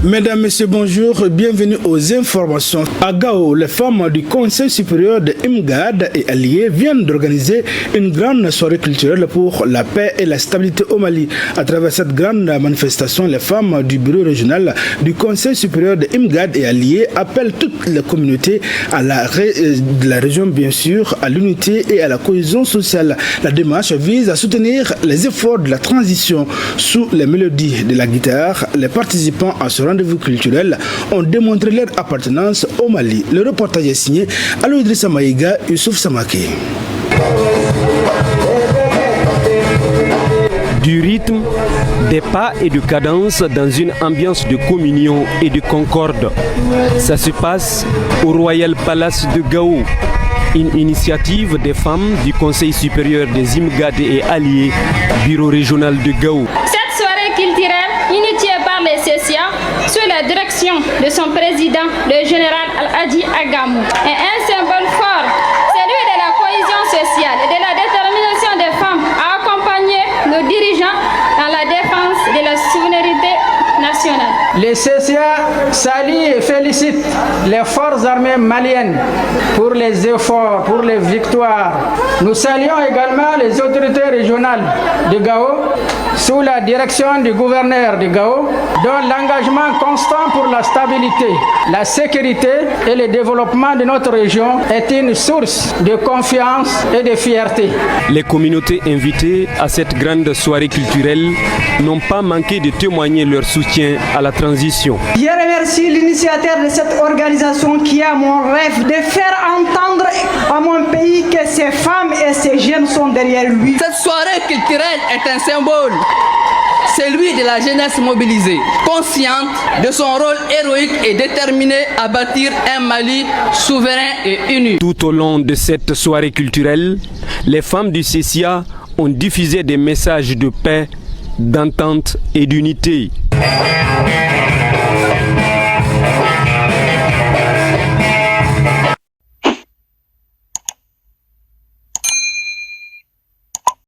Mesdames, Messieurs, bonjour, bienvenue aux informations. À Gao, les femmes du Conseil supérieur de IMGAD et alliés viennent d'organiser une grande soirée culturelle pour la paix et la stabilité au Mali. À travers cette grande manifestation, les femmes du bureau régional du Conseil supérieur de IMGAD et alliés appellent toutes les communautés de la région, bien sûr, à l'unité et à la cohésion sociale. La démarche vise à soutenir les efforts de la transition. Sous les mélodies de la guitare, les participants à ce rendez-vous culturel ont démontré leur appartenance au Mali. Le reportage est signé Alou Idrissa Maïga, Youssouf Samake. Du rythme, des pas et de cadence dans une ambiance de communion et de concorde. Ça se passe au Royal Palace de Gao, une initiative des femmes du Conseil supérieur des IMGAD et alliés, bureau régional de Gao. Cette soirée culturelle, initiée par les CESIA, sous la direction de son président, le général Al-Hadi Agamou, est un symbole fort, celui de la cohésion sociale et de la détermination des femmes à accompagner nos dirigeants dans la défense de la souveraineté nationale. Les CCA saluent et félicitent les forces armées maliennes pour les efforts, pour les victoires. Nous saluons également les autorités régionales de Gao, sous la direction du gouverneur de Gao, dont l'engagement constant pour la stabilité, la sécurité et le développement de notre région est une source de confiance et de fierté. Les communautés invitées à cette grande soirée culturelle n'ont pas manqué de témoigner leur soutien à la transition. Je remercie l'initiateur de cette organisation qui a mon rêve de faire entendre à mon pays que ces femmes et ces jeunes sont derrière lui. Cette soirée culturelle est un symbole, celui de la jeunesse mobilisée, consciente de son rôle héroïque et déterminée à bâtir un Mali souverain et uni. Tout au long de cette soirée culturelle, les femmes du CESIA ont diffusé des messages de paix, d'entente et d'unité.